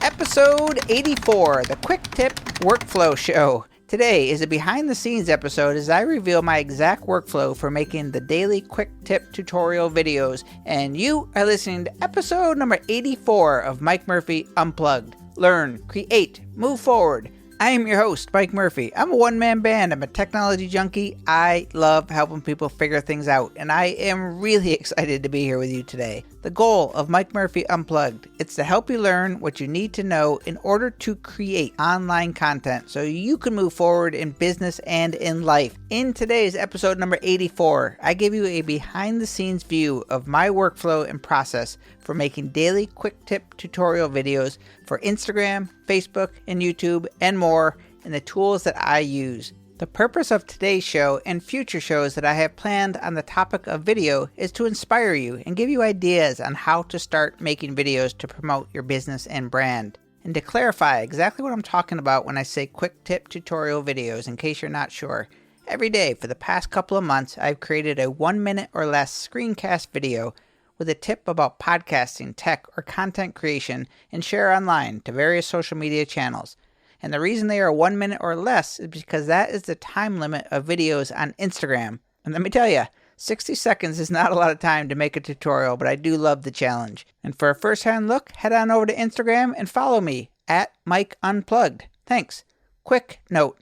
Episode 84, the Quick Tip Workflow Show. Today is a behind-the-scenes episode as I reveal my exact workflow for making the daily quick tip tutorial videos, and you are listening to episode number 84 of Mike Murphy Unplugged. Learn, create, move forward. I am your host, Mike Murphy. I'm a one-man band. I'm a technology junkie. I love helping people figure things out, and I am really excited to be here with you today. The goal of Mike Murphy Unplugged, it's to help you learn what you need to know in order to create online content so you can move forward in business and in life. In today's episode number 84, I give you a behind-the-scenes view of my workflow and process for making daily quick tip tutorial videos for Instagram, Facebook, and YouTube, and more, and the tools that I use. The purpose of today's show and future shows that I have planned on the topic of video is to inspire you and give you ideas on how to start making videos to promote your business and brand. And to clarify exactly what I'm talking about when I say quick tip tutorial videos, in case you're not sure, every day for the past couple of months I've created a 1 minute or less screencast video with a tip about podcasting, tech, or content creation and share online to various social media channels. And the reason they are 1 minute or less is because that is the time limit of videos on Instagram. And let me tell you, 60 seconds is not a lot of time to make a tutorial, but I do love the challenge. And for a first-hand look, head on over to Instagram and follow me at Mike Unplugged. Thanks. Quick note,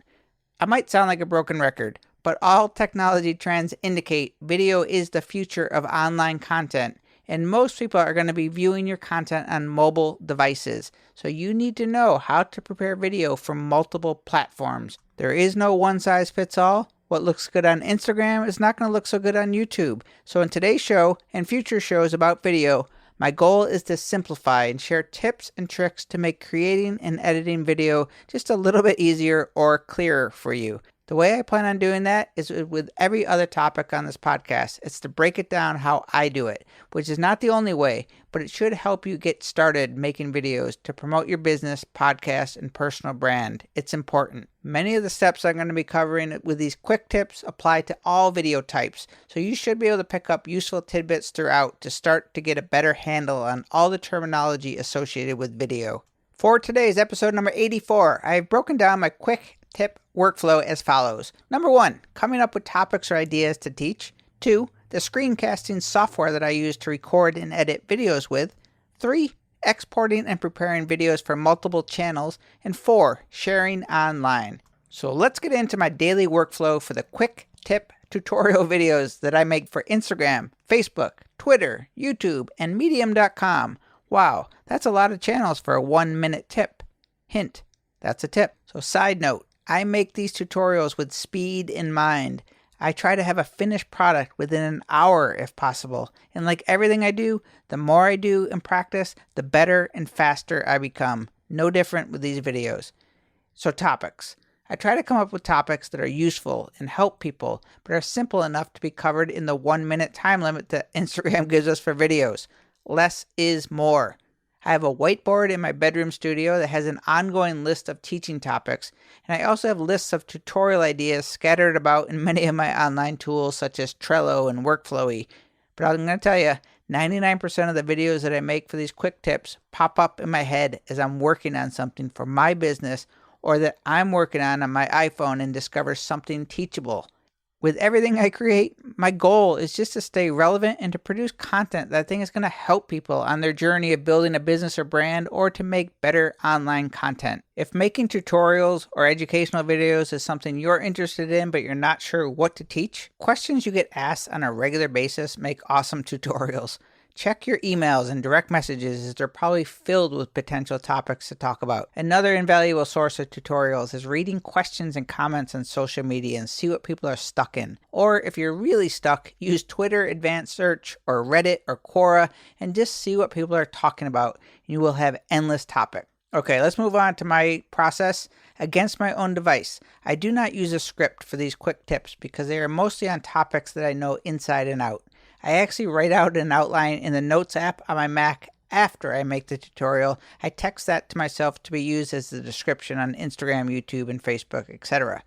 I might sound like a broken record, but all technology trends indicate video is the future of online content. And most people are going to be viewing your content on mobile devices. So you need to know how to prepare video for multiple platforms. There is no one size fits all. What looks good on Instagram is not going to look so good on YouTube. So in today's show and future shows about video, my goal is to simplify and share tips and tricks to make creating and editing video just a little bit easier or clearer for you. The way I plan on doing that is with every other topic on this podcast. It's to break it down how I do it, which is not the only way, but it should help you get started making videos to promote your business, podcast, and personal brand. It's important. Many of the steps I'm going to be covering with these quick tips apply to all video types, so you should be able to pick up useful tidbits throughout to start to get a better handle on all the terminology associated with video. For today's episode number 84, I've broken down my quick tip workflow as follows. Number 1, coming up with topics or ideas to teach. 2, the screencasting software that I use to record and edit videos with. 3, exporting and preparing videos for multiple channels. And 4, sharing online. So let's get into my daily workflow for the quick tip tutorial videos that I make for Instagram, Facebook, Twitter, YouTube, and Medium.com. Wow, that's a lot of channels for a 1 minute tip. Hint, that's a tip. So side note, I make these tutorials with speed in mind. I try to have a finished product within an hour if possible. And like everything I do, the more I do and practice, the better and faster I become. No different with these videos. So topics. I try to come up with topics that are useful and help people, but are simple enough to be covered in the 1 minute time limit that Instagram gives us for videos. Less is more. I have a whiteboard in my bedroom studio that has an ongoing list of teaching topics, and I also have lists of tutorial ideas scattered about in many of my online tools such as Trello and Workflowy. But I'm going to tell you, 99% of the videos that I make for these quick tips pop up in my head as I'm working on something for my business or that I'm working on my iPhone and discover something teachable. With everything I create, my goal is just to stay relevant and to produce content that I think is going to help people on their journey of building a business or brand or to make better online content. If making tutorials or educational videos is something you're interested in but you're not sure what to teach, questions you get asked on a regular basis make awesome tutorials. Check your emails and direct messages as they're probably filled with potential topics to talk about. Another invaluable source of tutorials is reading questions and comments on social media and see what people are stuck in. Or if you're really stuck, use Twitter Advanced Search or Reddit or Quora and just see what people are talking about. You will have endless topics. Okay, let's move on to my process against my own device. I do not use a script for these quick tips because they are mostly on topics that I know inside and out. I actually write out an outline in the Notes app on my Mac after I make the tutorial. I text that to myself to be used as the description on Instagram, YouTube, and Facebook, etc.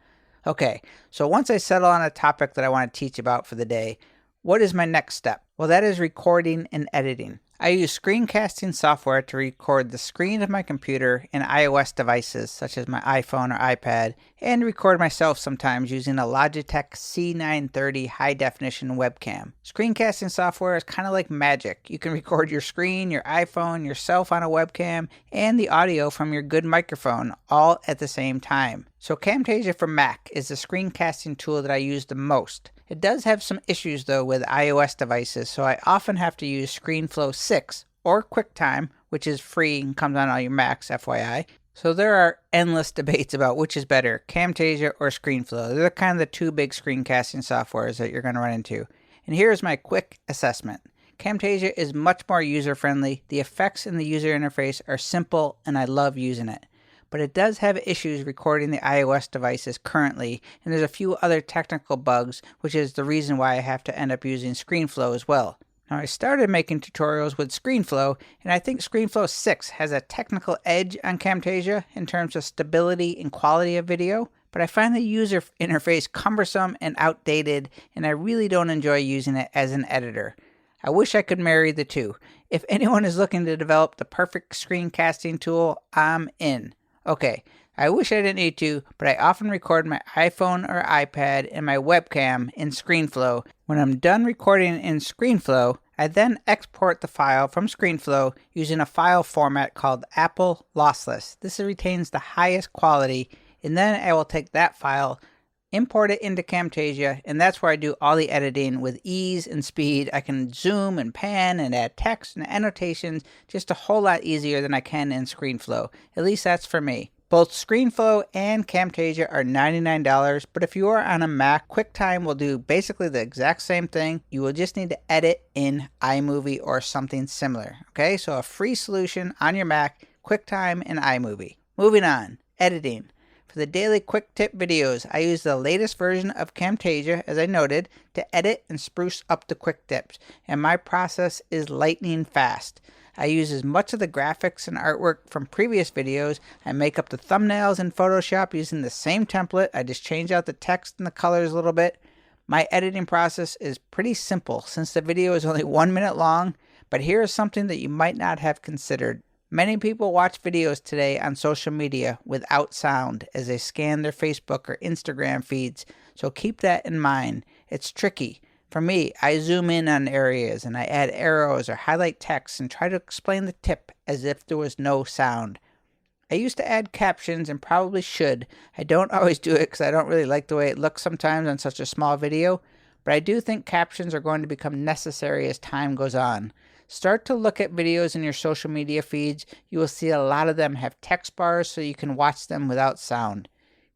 Okay, so once I settle on a topic that I want to teach about for the day, what is my next step? Well, that is recording and editing. I use screencasting software to record the screen of my computer and iOS devices such as my iPhone or iPad, and record myself sometimes using a Logitech C930 high-definition webcam. Screencasting software is kind of like magic. You can record your screen, your iPhone, yourself on a webcam, and the audio from your good microphone all at the same time. So Camtasia for Mac is the screencasting tool that I use the most. It does have some issues though with iOS devices, so I often have to use ScreenFlow 6 or QuickTime, which is free and comes on all your Macs, FYI. So there are endless debates about which is better, Camtasia or ScreenFlow. They're kind of the two big screencasting softwares that you're going to run into. And here's my quick assessment. Camtasia is much more user-friendly. The effects in the user interface are simple and I love using it. But it does have issues recording the iOS devices currently, and there's a few other technical bugs, which is the reason why I have to end up using ScreenFlow as well. Now, I started making tutorials with ScreenFlow, and I think ScreenFlow 6 has a technical edge on Camtasia in terms of stability and quality of video, but I find the user interface cumbersome and outdated, and I really don't enjoy using it as an editor. I wish I could marry the two. If anyone is looking to develop the perfect screencasting tool, I'm in. Okay, I wish I didn't need to, but I often record my iPhone or iPad and my webcam in ScreenFlow. When I'm done recording in ScreenFlow, I then export the file from ScreenFlow using a file format called Apple Lossless. This retains the highest quality, and then I will take that file, import it into Camtasia, and that's where I do all the editing with ease and speed. I can zoom and pan and add text and annotations just a whole lot easier than I can in ScreenFlow. At least that's for me. Both ScreenFlow and Camtasia are $99, but if you are on a Mac, QuickTime will do basically the exact same thing. You will just need to edit in iMovie or something similar. Okay, so a free solution on your Mac, QuickTime and iMovie. Moving on, editing. For the daily quick tip videos, I use the latest version of Camtasia, as I noted, to edit and spruce up the quick tips, and my process is lightning fast. I use as much of the graphics and artwork from previous videos. I make up the thumbnails in Photoshop using the same template. I just change out the text and the colors a little bit. My editing process is pretty simple since the video is only 1 minute long, but here is something that you might not have considered. Many people watch videos today on social media without sound as they scan their Facebook or Instagram feeds, so keep that in mind. It's tricky. For me, I zoom in on areas and I add arrows or highlight text and try to explain the tip as if there was no sound. I used to add captions and probably should. I don't always do it because I don't really like the way it looks sometimes on such a small video, but I do think captions are going to become necessary as time goes on. Start to look at videos in your social media feeds. You will see a lot of them have text bars so you can watch them without sound.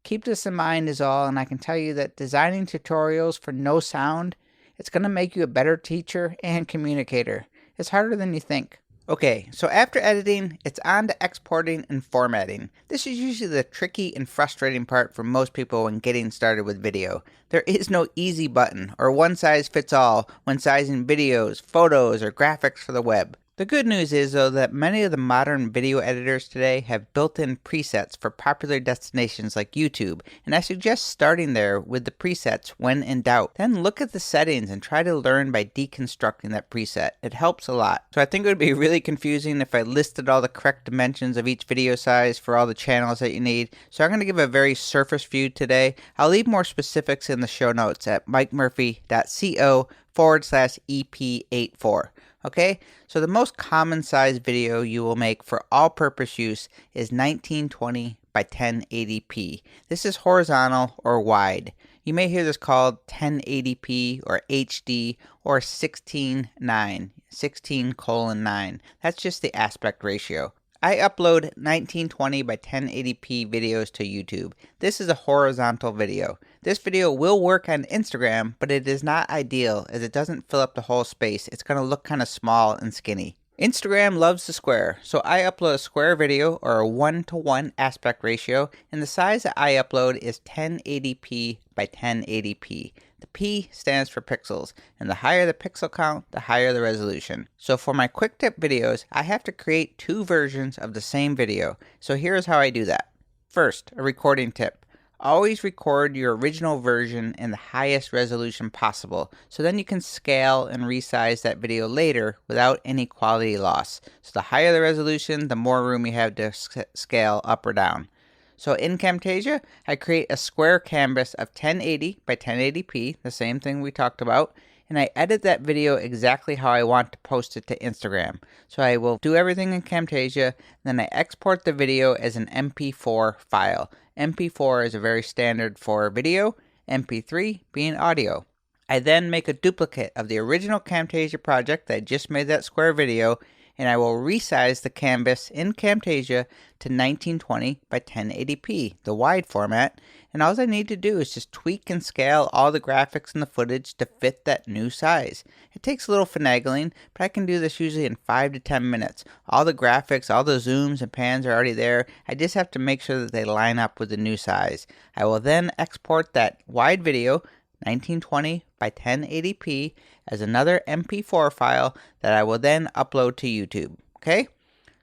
Keep this in mind is all, and I can tell you that designing tutorials for no sound, it's going to make you a better teacher and communicator. It's harder than you think. Okay, so after editing, it's on to exporting and formatting. This is usually the tricky and frustrating part for most people when getting started with video. There is no easy button or one size fits all when sizing videos, photos, or graphics for the web. The good news is, though, that many of the modern video editors today have built-in presets for popular destinations like YouTube, and I suggest starting there with the presets when in doubt. Then look at the settings and try to learn by deconstructing that preset. It helps a lot. So I think it would be really confusing if I listed all the correct dimensions of each video size for all the channels that you need, so I'm going to give a very surface view today. I'll leave more specifics in the show notes at mikemurphy.co/EP84. Okay, so the most common size video you will make for all-purpose use is 1920 by 1080p. This is horizontal or wide. You may hear this called 1080p or HD or 16:9, 16:9. That's just the aspect ratio. I upload 1920 by 1080p videos to YouTube. This is a horizontal video. This video will work on Instagram, but it is not ideal as it doesn't fill up the whole space. It's going to look kind of small and skinny. Instagram loves the square, so I upload a square video or a 1:1 aspect ratio, and the size that I upload is 1080p by 1080p. The P stands for pixels, and the higher the pixel count, the higher the resolution. So for my quick tip videos, I have to create two versions of the same video. So here's how I do that. First, a recording tip. Always record your original version in the highest resolution possible, so then you can scale and resize that video later without any quality loss. So the higher the resolution, the more room you have to scale up or down. So in Camtasia, I create a square canvas of 1080 by 1080p, the same thing we talked about, and I edit that video exactly how I want to post it to Instagram. So I will do everything in Camtasia, then I export the video as an MP4 file. MP4 is a very standard for video, MP3 being audio. I then make a duplicate of the original Camtasia project that I just made that square video, and I will resize the canvas in Camtasia to 1920 by 1080p, the wide format, and all I need to do is just tweak and scale all the graphics and the footage to fit that new size. It takes a little finagling, but I can do this usually in 5 to 10 minutes. All the graphics, all the zooms and pans are already there. I just have to make sure that they line up with the new size. I will then export that wide video 1920 by 1080p as another MP4 file that I will then upload to YouTube. Okay?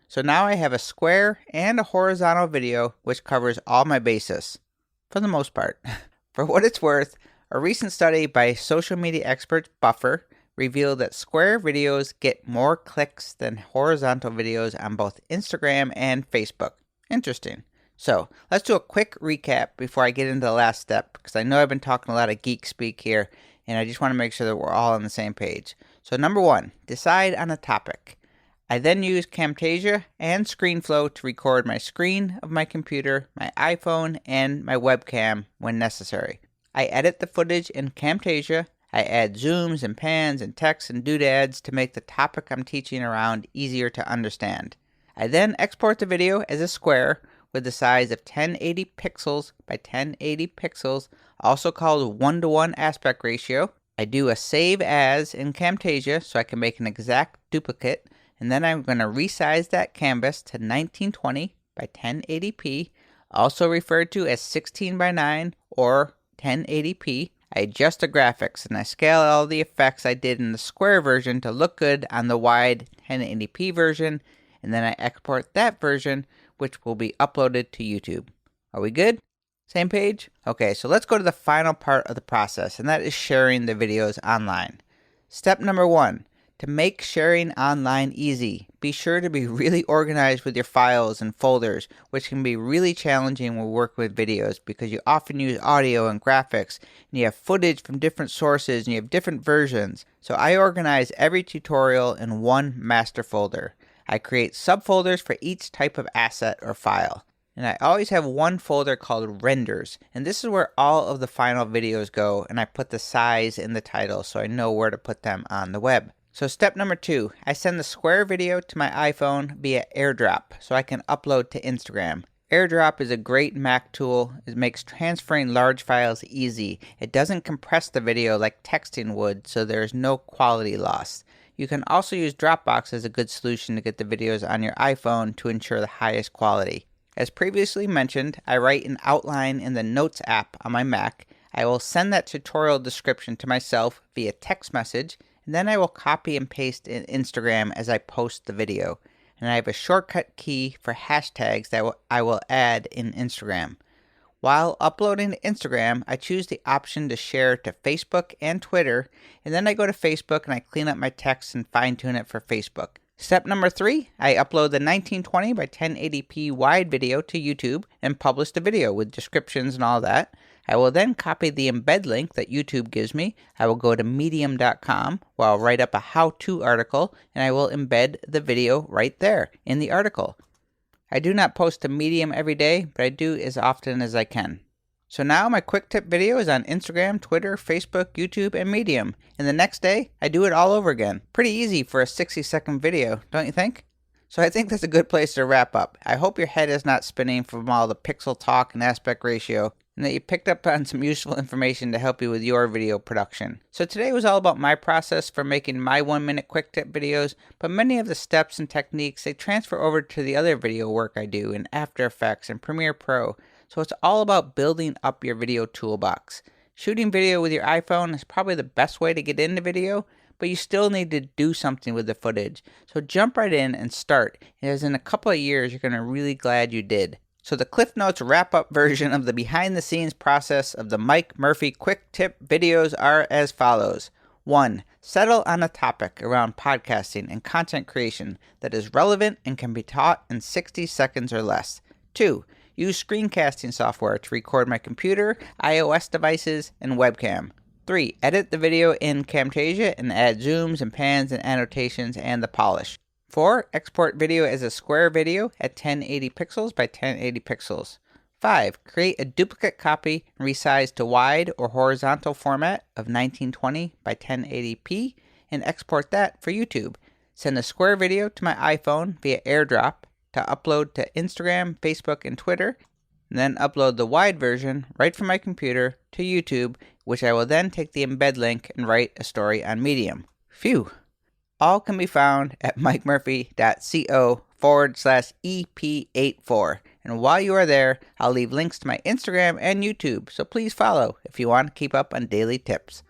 So now I have a square and a horizontal video which covers all my bases, for the most part. For what it's worth, a recent study by social media expert Buffer revealed that square videos get more clicks than horizontal videos on both Instagram and Facebook. Interesting. So let's do a quick recap before I get into the last step, because I know I've been talking a lot of geek speak here, and I just want to make sure that we're all on the same page. So number 1, decide on a topic. I then use Camtasia and ScreenFlow to record my screen of my computer, my iPhone, and my webcam when necessary. I edit the footage in Camtasia. I add zooms and pans and text and doodads to make the topic I'm teaching around easier to understand. I then export the video as a square with the size of 1080 pixels by 1080 pixels, also called 1:1 aspect ratio. I do a save as in Camtasia so I can make an exact duplicate, and then I'm going to resize that canvas to 1920 by 1080p, also referred to as 16 by 9 or 1080p. I adjust the graphics and I scale all the effects I did in the square version to look good on the wide 1080p version, and then I export that version, which will be uploaded to YouTube. Are we good? Same page? Okay, so let's go to the final part of the process, and that is sharing the videos online. Step number 1, to make sharing online easy, be sure to be really organized with your files and folders, which can be really challenging when we work with videos because you often use audio and graphics, and you have footage from different sources and you have different versions. So I organize every tutorial in one master folder. I create subfolders for each type of asset or file. And I always have one folder called renders, and this is where all of the final videos go, and I put the size in the title so I know where to put them on the web. So step number 2, I send the square video to my iPhone via AirDrop so I can upload to Instagram. AirDrop is a great Mac tool. It makes transferring large files easy. It doesn't compress the video like texting would, so there's no quality loss. You can also use Dropbox as a good solution to get the videos on your iPhone to ensure the highest quality. As previously mentioned, I write an outline in the Notes app on my Mac. I will send that tutorial description to myself via text message, and then I will copy and paste in Instagram as I post the video. And I have a shortcut key for hashtags that I will add in Instagram. While uploading to Instagram, I choose the option to share to Facebook and Twitter, and then I go to Facebook and I clean up my text and fine-tune it for Facebook. Step number 3, I upload the 1920 by 1080p wide video to YouTube and publish the video with descriptions and all that. I will then copy the embed link that YouTube gives me. I will go to medium.com where I'll write up a how-to article, and I will embed the video right there in the article. I do not post to Medium every day, but I do as often as I can. So now my quick tip video is on Instagram, Twitter, Facebook, YouTube, and Medium. And the next day, I do it all over again. Pretty easy for a 60-second video, don't you think? So I think that's a good place to wrap up. I hope your head is not spinning from all the pixel talk and aspect ratio, and that you picked up on some useful information to help you with your video production. So today was all about my process for making my 1-minute quick tip videos, but many of the steps and techniques, they transfer over to the other video work I do in After Effects and Premiere Pro. So it's all about building up your video toolbox. Shooting video with your iPhone is probably the best way to get into video, but you still need to do something with the footage. So jump right in and start, as in a couple of years you're going to really glad you did. So the Cliff Notes wrap-up version of the behind-the-scenes process of the Mike Murphy Quick Tip videos are as follows. 1. Settle on a topic around podcasting and content creation that is relevant and can be taught in 60 seconds or less. 2. Use screencasting software to record my computer, iOS devices, and webcam. 3. Edit the video in Camtasia and add zooms and pans and annotations and the polish. 4. Export video as a square video at 1080 pixels by 1080 pixels. 5. Create a duplicate copy and resize to wide or horizontal format of 1920 by 1080p and export that for YouTube. Send a square video to my iPhone via AirDrop to upload to Instagram, Facebook, and Twitter, and then upload the wide version right from my computer to YouTube, which I will then take the embed link and write a story on Medium. Phew! All can be found at mikemurphy.co/EP84. And while you are there, I'll leave links to my Instagram and YouTube, so please follow if you want to keep up on daily tips.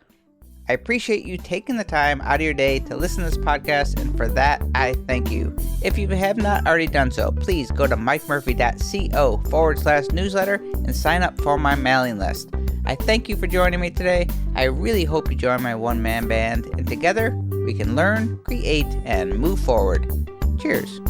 I appreciate you taking the time out of your day to listen to this podcast, and for that, I thank you. If you have not already done so, please go to mikemurphy.co/newsletter and sign up for my mailing list. I thank you for joining me today. I really hope you join my one-man band, and together we can learn, create, and move forward. Cheers.